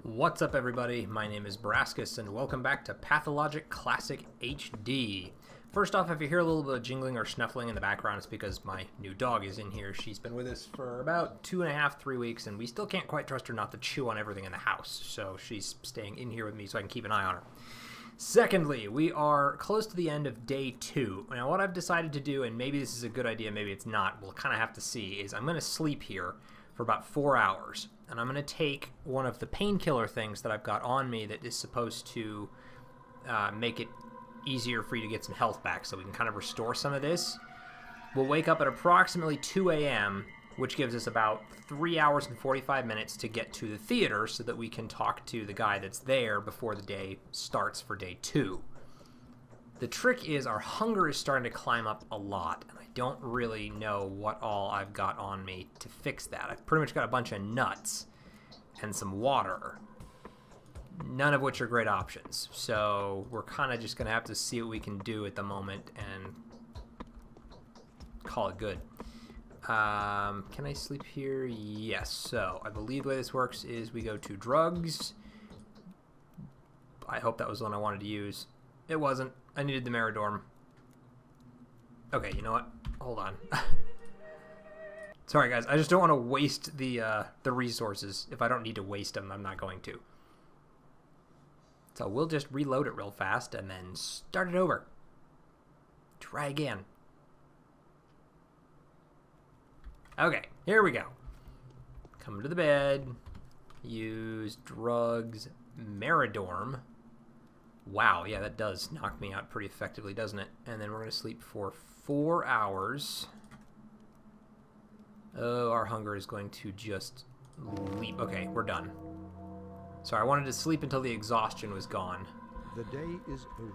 What's up, everybody? My name is Brascus, and welcome back to Pathologic Classic HD. First off, if you hear a little bit of jingling or snuffling in the background, it's because my new dog is in here. She's been with us for about 2.5, 3 weeks, and we still can't quite trust her not to chew on everything in the house, so she's staying in here with me so I can keep an eye on her. Secondly, we are close to the end of day 2. Now, what I've decided to do, and maybe this is a good idea, maybe it's not, we'll kind of have to see, is I'm going to sleep here for about 4 hours. And I'm going to take one of the painkiller things that I've got on me that is supposed to make it easier for you to get some health back so we can kind of restore some of this. We'll wake up at approximately 2 a.m., which gives us about 3 hours and 45 minutes to get to the theater so that we can talk to the guy that's there before the day starts for day 2. The trick is our hunger is starting to climb up a lot, and I don't really know what all I've got on me to fix that. I've pretty much got a bunch of nuts and some water, none of which are great options. So we're kind of just going to have to see what we can do at the moment and call it good. Can I sleep here? Yes. So I believe the way this works is we go to drugs. I hope that was the one I wanted to use. It wasn't. I needed the Meridorm. Okay, you know what? Hold on. Sorry, guys. I just don't want to waste the resources. If I don't need to waste them, I'm not going to. So we'll just reload it real fast and then start it over. Try again. Okay, here we go. Come to the bed. Use drugs. Meridorm. Wow, yeah, that does knock me out pretty effectively, doesn't it? And then we're going to sleep for 4 hours. Oh, our hunger is going to just leap. Okay, we're done. Sorry, I wanted to sleep until the exhaustion was gone. The day is over.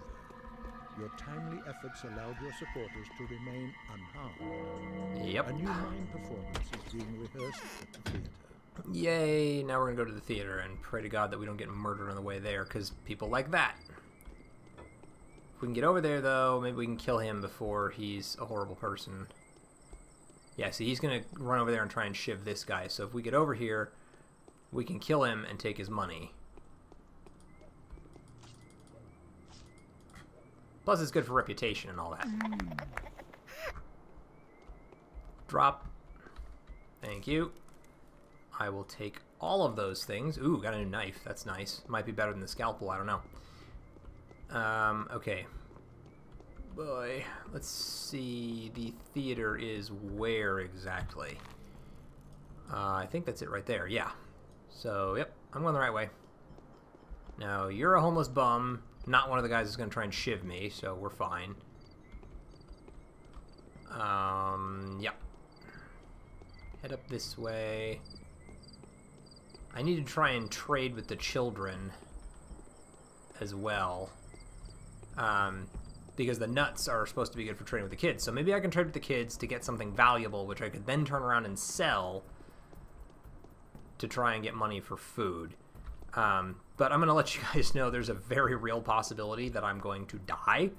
Your timely efforts allowed your supporters to remain unharmed. Yep. A new mime performance is being rehearsed at the theater. Yay, now we're going to go to the theater and pray to God that we don't get murdered on the way there, because people like that. If we can get over there, though, maybe we can kill him before he's a horrible person. Yeah, see, he's going to run over there and try and shiv this guy. So if we get over here, we can kill him and take his money. Plus, it's good for reputation and all that. Drop. Thank you. I will take all of those things. Ooh, got a new knife. That's nice. Might be better than the scalpel. I don't know. Okay. Boy, let's see. The theater is where exactly? I think that's it right there. Yeah. So, yep, I'm going the right way. Now, you're a homeless bum. Not one of the guys that's going to try and shiv me, so we're fine. Yeah. Head up this way. I need to try and trade with the children as well. Because the nuts are supposed to be good for trading with the kids. So maybe I can trade with the kids to get something valuable, which I could then turn around and sell to try and get money for food. But I'm going to let you guys know there's a very real possibility that I'm going to die.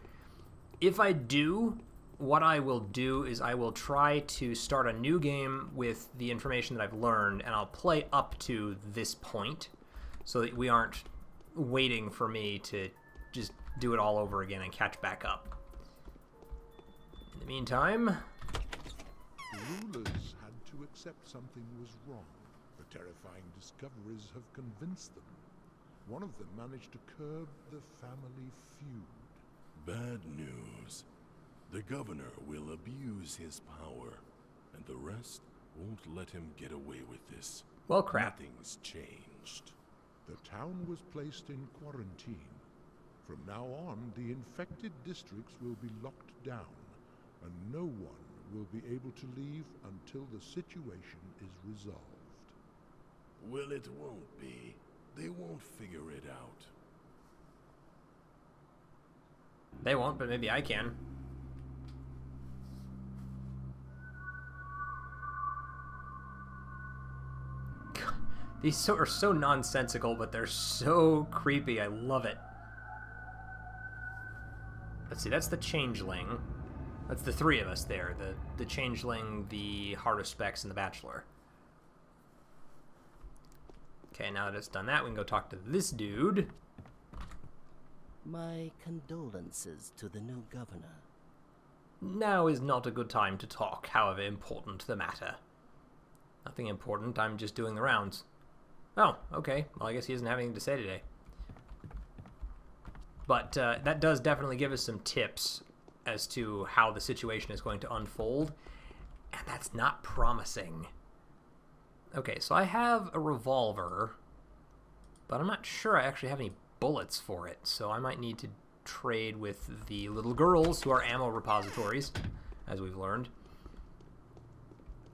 If I do, what I will do is I will try to start a new game with the information that I've learned, and I'll play up to this point so that we aren't waiting for me to just do it all over again and catch back up. In the meantime, The rulers had to accept something was wrong. The terrifying discoveries have convinced them. One of them managed to curb the family feud. Bad news. The governor will abuse his power, and the rest won't let him get away with this. well, crap. Nothing's changed. The town was placed in quarantine. From now on, the infected districts will be locked down, and no one will be able to leave until the situation is resolved. Well, it won't be. They won't figure it out. They won't, but maybe I can. These are so nonsensical, but they're so creepy. I love it. Let's see, that's the Changeling. That's the three of us there. The Changeling, the Heart of Specs, and the Bachelor. Okay, now that it's done that, we can go talk to this dude. My condolences to the new governor. Now is not a good time to talk, however important the matter. Nothing important, I'm just doing the rounds. Oh, okay. Well, I guess he doesn't have anything to say today. But that does definitely give us some tips as to how the situation is going to unfold, and that's not promising. Okay, so I have a revolver, but I'm not sure I actually have any bullets for it, so I might need to trade with the little girls who are ammo repositories, as we've learned,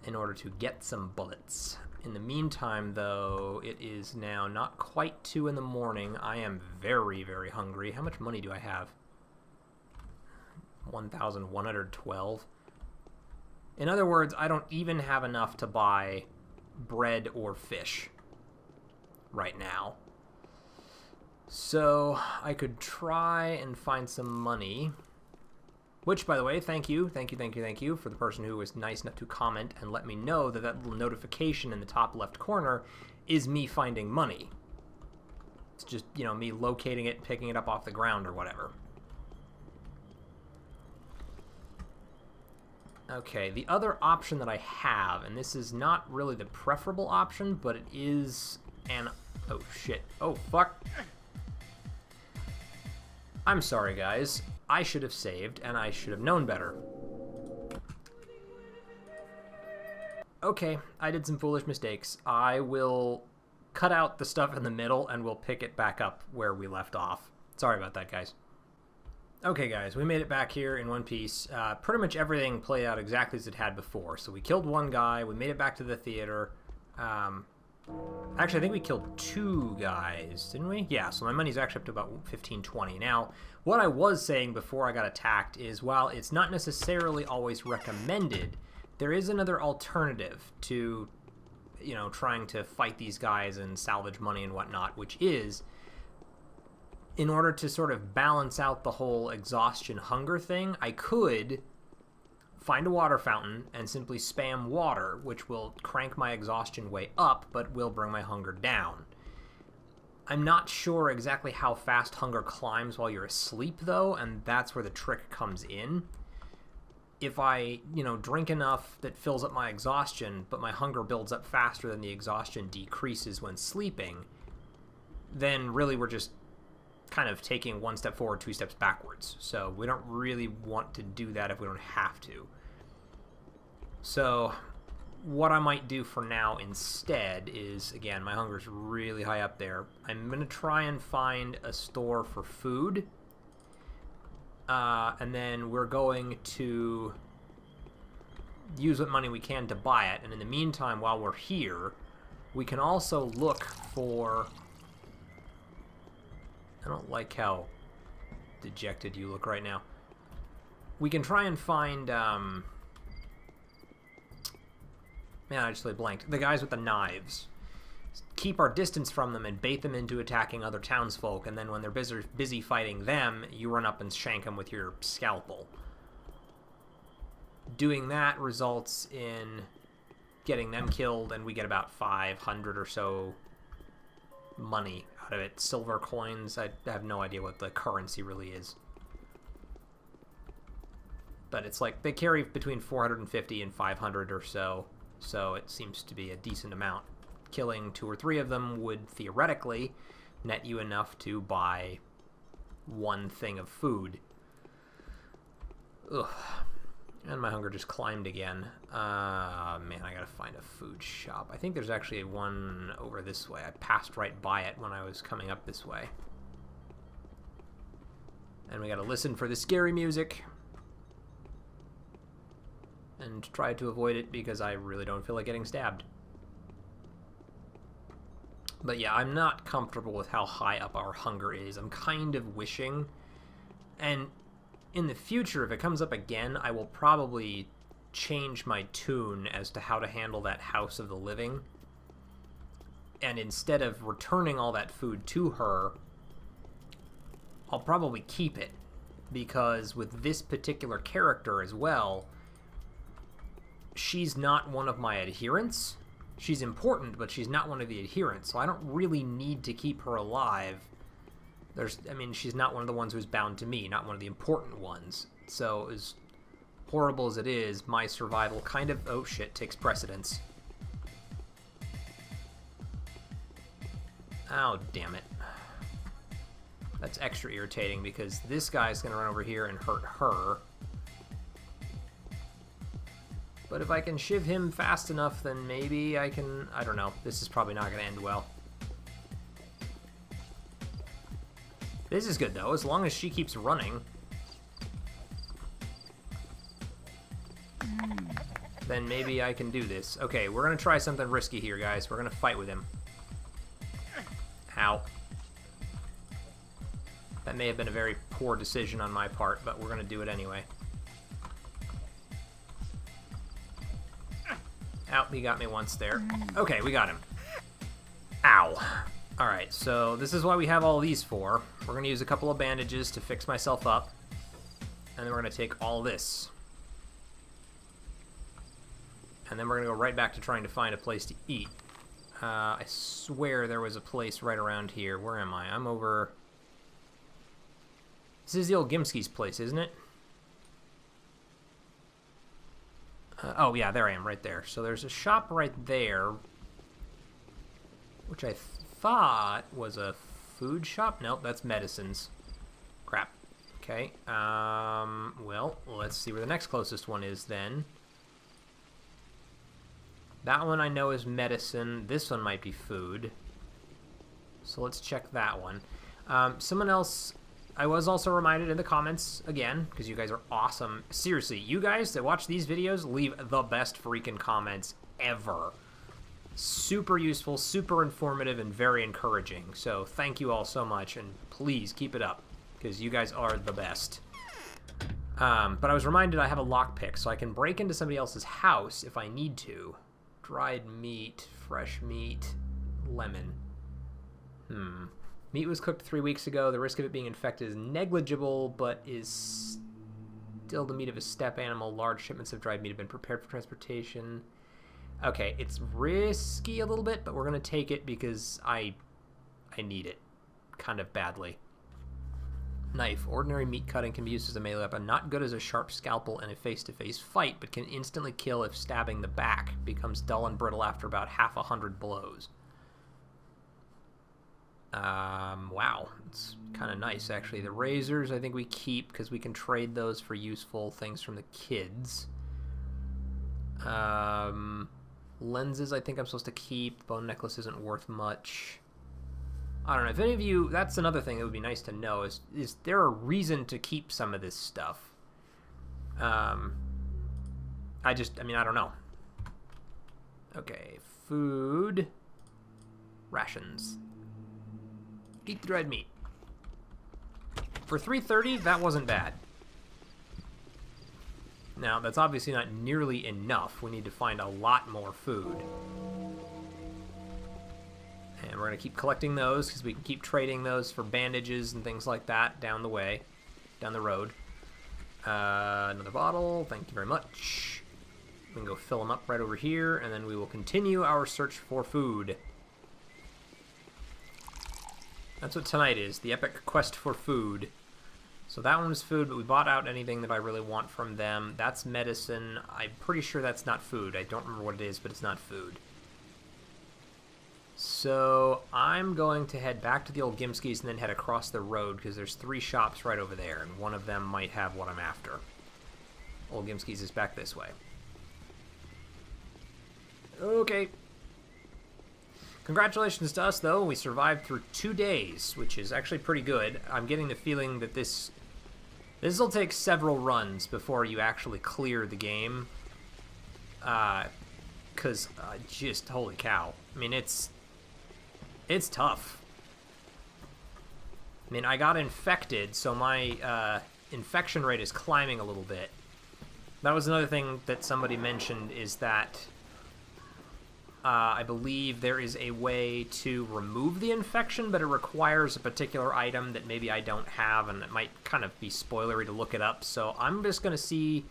in order to get some bullets. In the meantime, though, it is now not quite 2 in the morning. I am very, very hungry. How much money do I have? 1,112. In other words, I don't even have enough to buy bread or fish right now. So I could try and find some money. Which, by the way, thank you for the person who was nice enough to comment and let me know that that little notification in the top left corner is me finding money. It's just, you know, me locating it, picking it up off the ground or whatever. Okay, the other option that I have, and this is not really the preferable option, but it is an... Oh, shit. Oh, fuck. I'm sorry, guys. I should have saved, and I should have known better. Okay, I did some foolish mistakes. I will cut out the stuff in the middle, and we'll pick it back up where we left off. Sorry about that, guys. Okay, guys, we made it back here in one piece. Pretty much everything played out exactly as it had before. So we killed one guy, we made it back to the theater. Actually, I think we killed 2 guys, didn't we? Yeah, so my money's actually up to about 1520. Now, what I was saying before I got attacked is, while it's not necessarily always recommended, there is another alternative to, you know, trying to fight these guys and salvage money and whatnot, which is, in order to sort of balance out the whole exhaustion hunger thing, I could find a water fountain and simply spam water, which will crank my exhaustion way up, but will bring my hunger down. I'm not sure exactly how fast hunger climbs while you're asleep, though, and that's where the trick comes in. If I, you know, drink enough that fills up my exhaustion, but my hunger builds up faster than the exhaustion decreases when sleeping, then really we're just kind of taking 1 step forward, 2 steps backwards. So we don't really want to do that if we don't have to. So what I might do for now instead is, again, my hunger's really high up there. I'm going to try and find a store for food. And then we're going to use what money we can to buy it. And in the meantime, while we're here, we can also look for... I don't like how dejected you look right now. We can try and find, man, I just really blanked. The guys with the knives. Keep our distance from them and bait them into attacking other townsfolk, and then when they're busy fighting them, you run up and shank them with your scalpel. Doing that results in getting them killed, and we get about 500 or so money out of it. Silver coins, I have no idea what the currency really is. But it's like, they carry between 450 and 500 or so, so it seems to be a decent amount. Killing 2 or 3 of them would theoretically net you enough to buy 1 thing of food. Ugh. And my hunger just climbed again. Man, I gotta find a food shop. I think there's actually one over this way. I passed right by it when I was coming up this way. And we gotta listen for the scary music. And try to avoid it because I really don't feel like getting stabbed. But yeah, I'm not comfortable with how high up our hunger is. I'm kind of wishing, and in the future, if it comes up again, I will probably change my tune as to how to handle that House of the Living. And instead of returning all that food to her, I'll probably keep it. Because with this particular character as well, she's not one of my adherents. she's important, but she's not one of the adherents, so I don't really need to keep her alive. I mean, she's not one of the ones who's bound to me, not one of the important ones. So, as horrible as it is, my survival kind of, oh shit, takes precedence. Oh, damn it. That's extra irritating because this guy's gonna run over here and hurt her. But if I can shiv him fast enough, then maybe I can... I don't know. This is probably not gonna end well. This is good, though, as long as she keeps running. Then maybe I can do this. Okay, we're gonna try something risky here, guys. We're gonna fight with him. Ow. That may have been a very poor decision on my part, but we're gonna do it anyway. Ow, he got me once there. Okay, we got him. Ow. Alright, so this is what we have all these for. We're going to use a couple of bandages to fix myself up. And then we're going to take all this. And then we're going to go right back to trying to find a place to eat. I swear there was a place right around here. Where am I? I'm over... This is the old Gimski's place, isn't it? Oh, yeah, there I am, right there. So there's a shop right there, which I thought was a food shop. Nope, that's medicines. Crap. Okay, well, let's see where the next closest one is then. That one I know is medicine. This one might be food. So let's check that one. Someone else... I was also reminded in the comments, again, because you guys are awesome. Seriously, you guys that watch these videos leave the best freaking comments ever. Super useful, super informative, and very encouraging. So thank you all so much, and please keep it up, because you guys are the best. But I was reminded I have a lockpick, so I can break into somebody else's house if I need to. Dried meat, fresh meat, lemon. Meat was cooked 3 weeks ago. The risk of it being infected is negligible, but is still the meat of a steppe animal. Large shipments of dried meat have been prepared for transportation. Okay, it's risky a little bit, but we're going to take it because I need it kind of badly. Knife. Ordinary meat cutting can be used as a melee weapon. Not good as a sharp scalpel in a face-to-face fight, but can instantly kill if stabbing the back. Becomes dull and brittle after about half 100 blows. Wow, it's kind of nice, actually. The razors, I think we keep, because we can trade those for useful things from the kids. Lenses, I think I'm supposed to keep. Bone necklace isn't worth much. I don't know, if any of you, that's another thing that would be nice to know, is there a reason to keep some of this stuff? I mean, I don't know. Okay, food. Rations. Eat the dried meat. For $3.30, that wasn't bad. Now, that's obviously not nearly enough. We need to find a lot more food. And we're going to keep collecting those, because we can keep trading those for bandages and things like that down the road. Another bottle, thank you very much. We can go fill them up right over here, and then we will continue our search for food. That's what tonight is, the epic quest for food. So that one was food, but we bought out anything that I really want from them. That's medicine. I'm pretty sure that's not food. I don't remember what it is, but it's not food. So I'm going to head back to the old Gimski's and then head across the road, because there's 3 shops right over there, and one of them might have what I'm after. Old Gimski's is back this way. Okay. Congratulations to us, though. We survived through 2 days, which is actually pretty good. I'm getting the feeling that this will take several runs before you actually clear the game. Because, just, holy cow. I mean, it's tough. I mean, I got infected, so my infection rate is climbing a little bit. That was another thing that somebody mentioned, is that I believe there is a way to remove the infection, but it requires a particular item that maybe I don't have, and it might kind of be spoilery to look it up. So I'm just going to see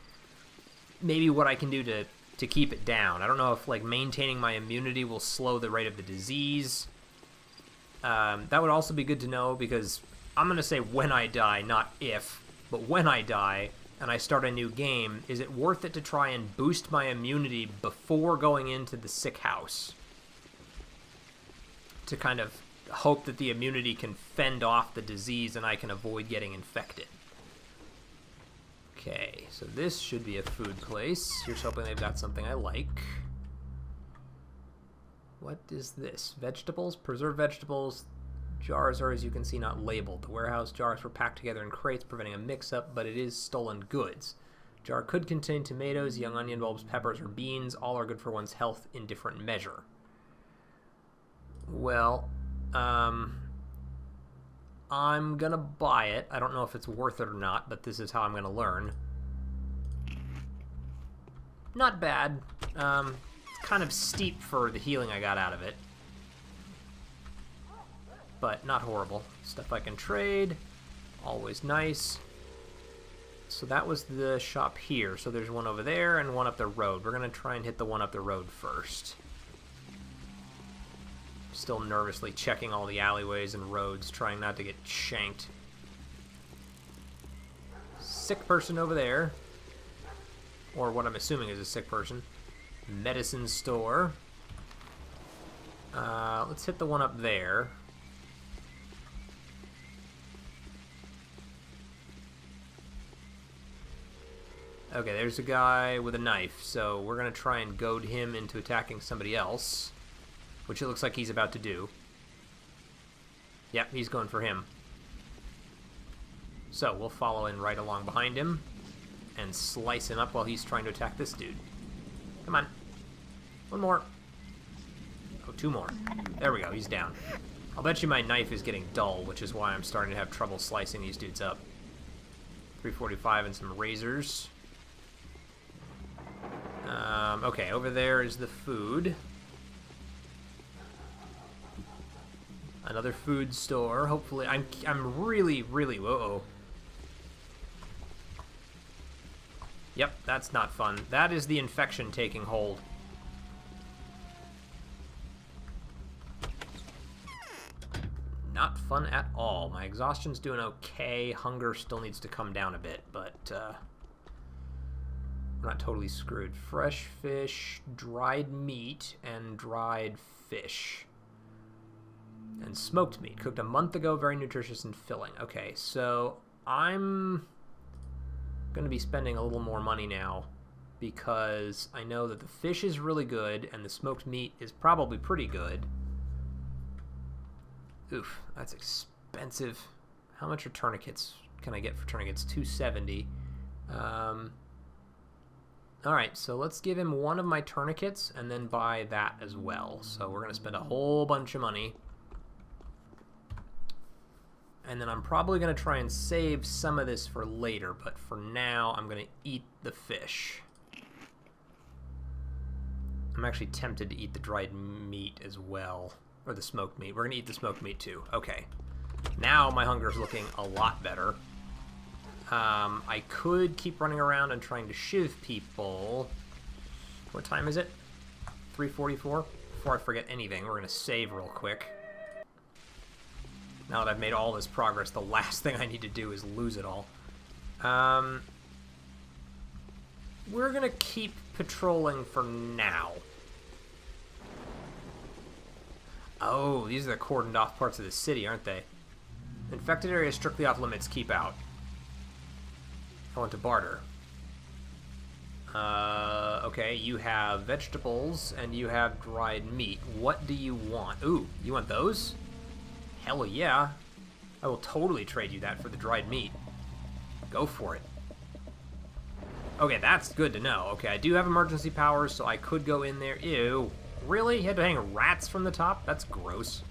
maybe what I can do to to keep it down. I don't know if, like, maintaining my immunity will slow the rate of the disease. That would also be good to know, because I'm going to say when I die, not if, but when I die and I start a new game, is it worth it to try and boost my immunity before going into the sick house? To kind of hope that the immunity can fend off the disease and I can avoid getting infected. Okay, so this should be a food place. Here's hoping they've got something I like. What is this? Vegetables? Preserved vegetables. Jars are, as you can see, not labeled. The warehouse jars were packed together in crates, preventing a mix-up, but it is stolen goods. Jar could contain tomatoes, young onion bulbs, peppers, or beans. All are good for one's health in different measure. Well, I'm gonna buy it. I don't know if it's worth it or not, but this is how I'm gonna learn. Not bad. It's kind of steep for the healing I got out of it. But not horrible. Stuff I can trade. Always nice. So that was the shop here. So there's one over there and one up the road. We're gonna try and hit the one up the road first. Still nervously checking all the alleyways and roads, trying not to get shanked. Sick person over there. Or what I'm assuming is a sick person. Medicine store. Let's hit the one up there. Okay, there's a guy with a knife, so we're going to try and goad him into attacking somebody else, which it looks like he's about to do. Yep, he's going for him. So we'll follow in right along behind him and slice him up while he's trying to attack this dude. Come on. One more. Oh, two more. There we go, he's down. I'll bet you my knife is getting dull, which is why I'm starting to have trouble slicing these dudes up. 345 and some razors. Okay, over there is the food. Another food store. Hopefully, I'm really, whoa. Yep, that's not fun. That is the infection taking hold. Not fun at all. My exhaustion's doing okay. Hunger still needs to come down a bit, but I'm not totally screwed. Fresh fish, dried meat, and dried fish. And smoked meat. Cooked a month ago, very nutritious and filling. Okay, so I'm going to be spending a little more money now because I know that the fish is really good and the smoked meat is probably pretty good. Oof, that's expensive. How much are tourniquets? Can I get for tourniquets? 270. Alright, so let's give him one of my tourniquets and then buy that as well. So we're going to spend a whole bunch of money. And then I'm probably going to try and save some of this for later, but for now I'm going to eat the fish. I'm actually tempted to eat the dried meat as well. Or the smoked meat. We're going to eat the smoked meat too. Okay. Now my hunger's looking a lot better. I could keep running around and trying to shiv people. What time is it? 3:44? Before I forget anything, we're going to save real quick. Now that I've made all this progress, the last thing I need to do is lose it all. We're going to keep patrolling for now. Oh, these are the cordoned off parts of the city, aren't they? Infected areas strictly off limits, keep out. I want to barter. Okay, you have vegetables and you have dried meat. What do you want? Ooh, you want those? Hell yeah. I will totally trade you that for the dried meat. Go for it. Okay, that's good to know. Okay, I do have emergency powers, so I could go in there. Ew. Really? You had to hang rats from the top? That's gross.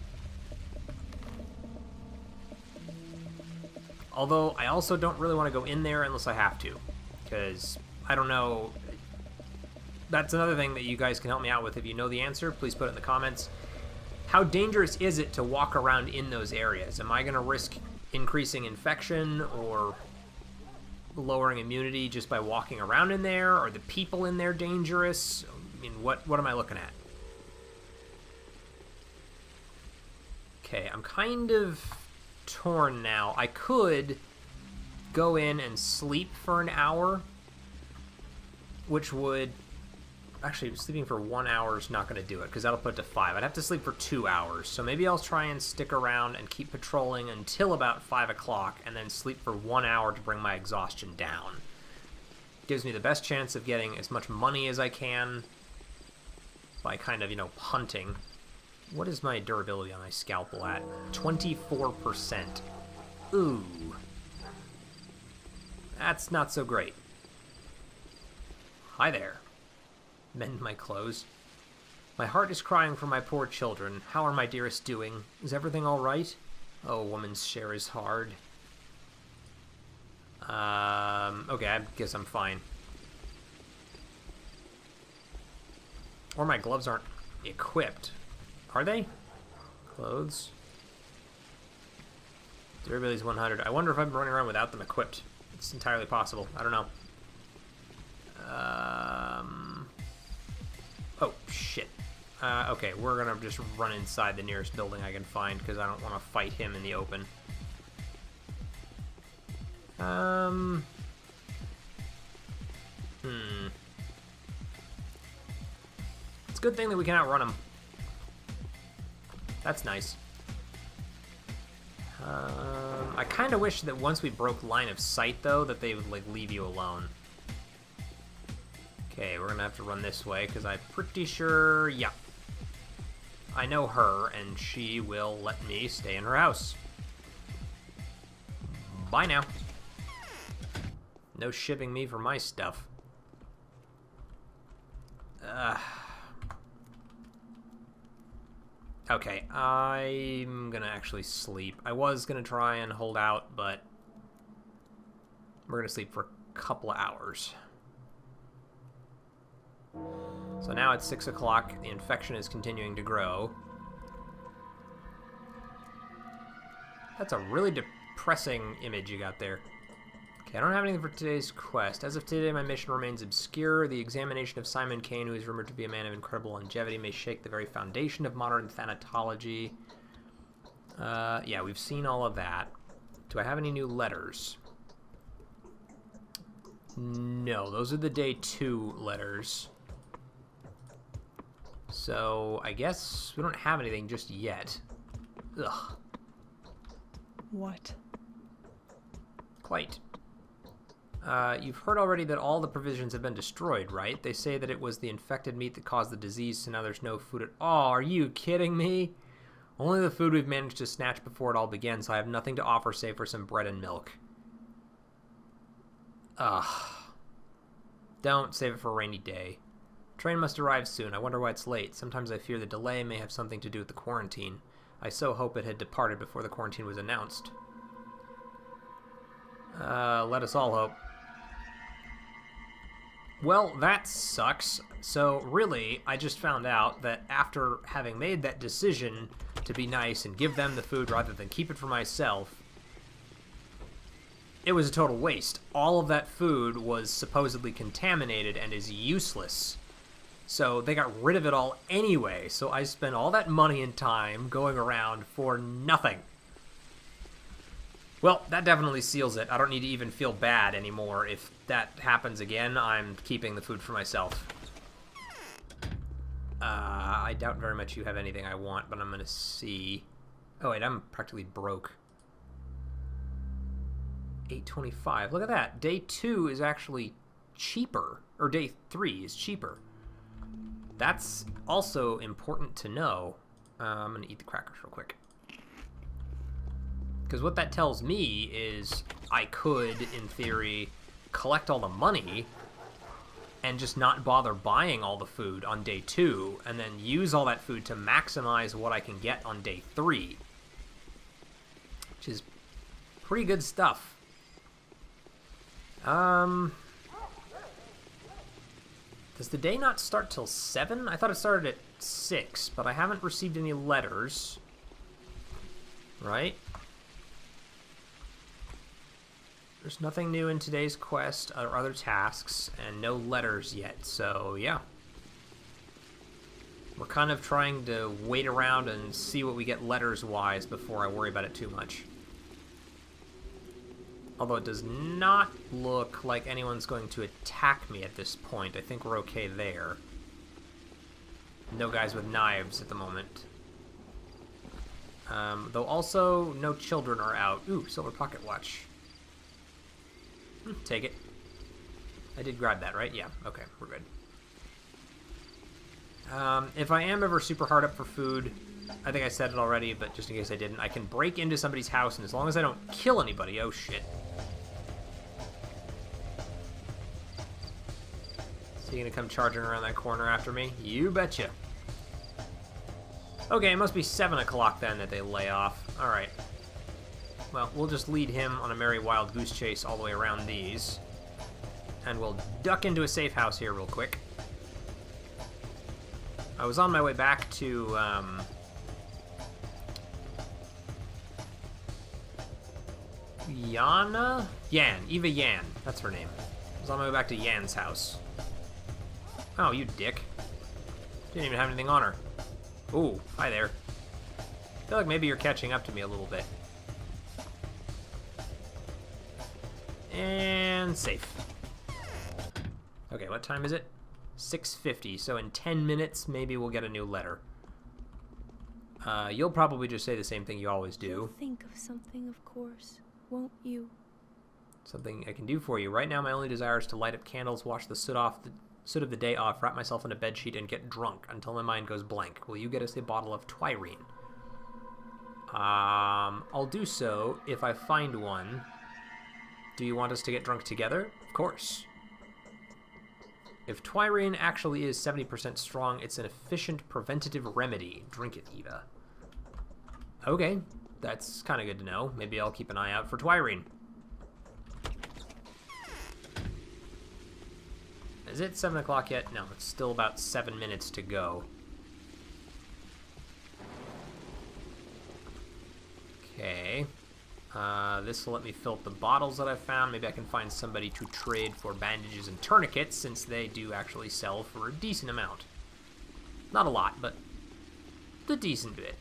Although, I also don't really want to go in there unless I have to. Because, I don't know. That's another thing that you guys can help me out with. If you know the answer, please put it in the comments. How dangerous is it to walk around in those areas? Am I going to risk increasing infection, or lowering immunity just by walking around in there? Are the people in there dangerous? I mean, what am I looking at? Okay, I'm kind of torn now. I could go in and sleep for an hour, which would... Actually, sleeping for 1 hour is not going to do it, because that'll put it to 5. I'd have to sleep for 2 hours, so maybe I'll try and stick around and keep patrolling until about 5 o'clock, and then sleep for 1 hour to bring my exhaustion down. Gives me the best chance of getting as much money as I can by kind of, you know, punting. What is my durability on my scalpel at? 24%. Ooh. That's not so great. Hi there. Mend my clothes. My heart is crying for my poor children. How are my dearest doing? Is everything all right? Oh, woman's share is hard. Okay, I guess I'm fine. Or my gloves aren't equipped. Are they? Clothes. Durability is 100. I wonder if I'm running around without them equipped. It's entirely possible. I don't know. Oh, shit. Okay, we're gonna just run inside the nearest building I can find, because I don't want to fight him in the open. It's a good thing that we can outrun him. That's nice. I kind of wish that once we broke line of sight, though, that they would, like, leave you alone. Okay, we're gonna have to run this way, because I'm pretty sure, yeah. I know her, and she will let me stay in her house. Bye now. No shipping me for my stuff. Okay, I'm gonna actually sleep. I was gonna try and hold out, but we're gonna sleep for a couple of hours. So now it's 6 o'clock. The infection is continuing to grow. That's a really depressing image you got there. Okay, I don't have anything for today's quest. As of today, my mission remains obscure. The examination of Simon Kane, who is rumored to be a man of incredible longevity, may shake the very foundation of modern thanatology. Yeah, we've seen all of that. Do I have any new letters? No, those are the day 2 letters. So, I guess we don't have anything just yet. Ugh. What? Quite. You've heard already that all the provisions have been destroyed, right? They say that it was the infected meat that caused the disease, so now there's no food at all. Are you kidding me? Only the food we've managed to snatch before it all began, so I have nothing to offer save for some bread and milk. Ugh. Don't save it for a rainy day. Train must arrive soon. I wonder why it's late. Sometimes I fear the delay may have something to do with the quarantine. I so hope it had departed before the quarantine was announced. Let us all hope. Well, that sucks. So, really, I just found out that after having made that decision to be nice and give them the food rather than keep it for myself, it was a total waste. All of that food was supposedly contaminated and is useless. So they got rid of it all anyway, so I spent all that money and time going around for nothing. Well, that definitely seals it. I don't need to even feel bad anymore. If that happens again, I'm keeping the food for myself. I doubt very much you have anything I want, but I'm gonna see. Oh wait, I'm practically broke. 825. Look at that. Day 2 is actually cheaper. Or day 3 is cheaper. That's also important to know. I'm going to eat the crackers real quick. Because what that tells me is I could, in theory, collect all the money and just not bother buying all the food on day 2, and then use all that food to maximize what I can get on day 3. Which is pretty good stuff. Does the day not start till 7? I thought it started at 6, but I haven't received any letters. Right? There's nothing new in today's quest or other tasks, and no letters yet, so yeah. We're kind of trying to wait around and see what we get letters-wise before I worry about it too much. Although it does not look like anyone's going to attack me at this point. I think we're okay there. No guys with knives at the moment. Though also, no children are out. Ooh, silver pocket watch. Take it. I did grab that, right? Yeah, okay, we're good. If I am ever super hard up for food, I think I said it already, but just in case I didn't, I can break into somebody's house, and as long as I don't kill anybody, oh shit. So you gonna come charging around that corner after me? You betcha. Okay, it must be 7 o'clock then that they lay off. Alright. Well, we'll just lead him on a merry wild goose chase all the way around these. And we'll duck into a safe house here real quick. I was on my way back to, Yana? Yan. Eva Yan. That's her name. I was on my way back to Yan's house. Oh, you dick. Didn't even have anything on her. Ooh, hi there. I feel like maybe you're catching up to me a little bit. And safe. Okay, what time is it? 6:50, so in 10 minutes, maybe we'll get a new letter. You'll probably just say the same thing you always do. You'll think of something, of course, won't you? Something I can do for you. Right now, my only desire is to light up candles, wash the soot of the day off, wrap myself in a bedsheet, and get drunk until my mind goes blank. Will you get us a bottle of Twyrene? I'll do so if I find one. Do you want us to get drunk together? Of course. If Twyrene actually is 70% strong, it's an efficient preventative remedy. Drink it, Eva. Okay, that's kind of good to know. Maybe I'll keep an eye out for Twyrene. Is it 7 o'clock yet? No, it's still about 7 minutes to go. Okay. This will let me fill up the bottles that I found. Maybe I can find somebody to trade for bandages and tourniquets, since they do actually sell for a decent amount. Not a lot, but a decent bit.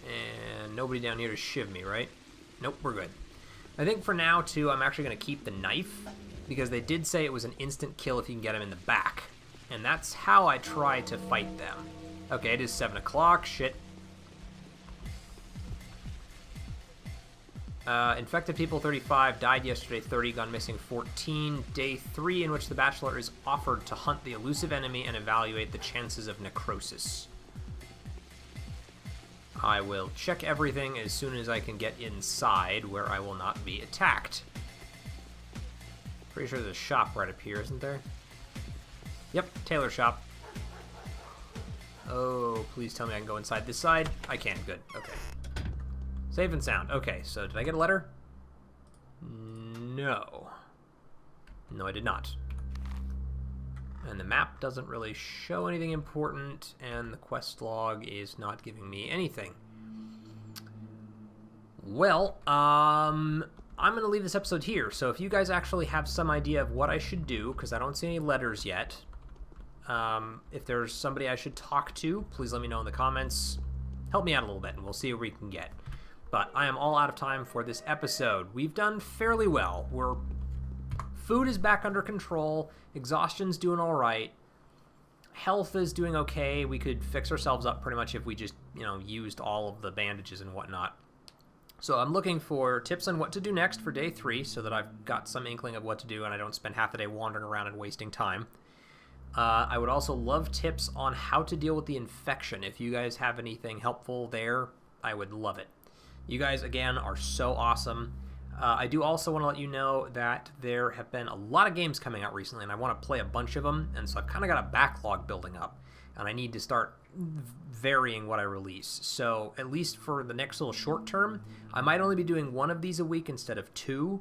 And nobody down here to shiv me, right? Nope, we're good. I think for now, too, I'm actually going to keep the knife, because they did say it was an instant kill if you can get him in the back. And that's how I try to fight them. Okay, it is 7 o'clock. Shit. Infected people 35, died yesterday 30, gone missing 14. Day 3 in which the Bachelor is offered to hunt the elusive enemy and evaluate the chances of necrosis. I will check everything as soon as I can get inside where I will not be attacked. Pretty sure there's a shop right up here, isn't there? Yep, tailor shop. Oh, please tell me I can go inside this side. I can, good, okay. Safe and sound. Okay, so did I get a letter? No. No, I did not. And the map doesn't really show anything important, and the quest log is not giving me anything. Well, I'm going to leave this episode here, so if you guys actually have some idea of what I should do, because I don't see any letters yet, if there's somebody I should talk to, please let me know in the comments. Help me out a little bit, and we'll see what we can get. But I am all out of time for this episode. We've done fairly well. Food is back under control. Exhaustion's doing all right. Health is doing okay. We could fix ourselves up pretty much if we just, used all of the bandages and whatnot. So I'm looking for tips on what to do next for day 3 so that I've got some inkling of what to do and I don't spend half the day wandering around and wasting time. I would also love tips on how to deal with the infection. If you guys have anything helpful there, I would love it. You guys, again, are so awesome. I do also want to let you know that there have been a lot of games coming out recently, and I want to play a bunch of them, and so I've kind of got a backlog building up, and I need to start varying what I release. So, at least for the next little short term, I might only be doing 1 of these a week instead of 2,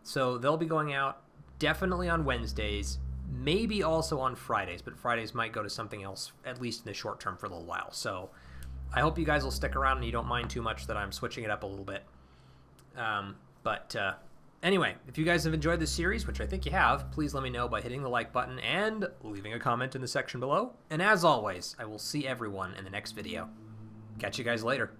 so they'll be going out definitely on Wednesdays, maybe also on Fridays, but Fridays might go to something else, at least in the short term for a little while. So I hope you guys will stick around and you don't mind too much that I'm switching it up a little bit. Anyway, if you guys have enjoyed this series, which I think you have, please let me know by hitting the like button and leaving a comment in the section below. And as always, I will see everyone in the next video. Catch you guys later.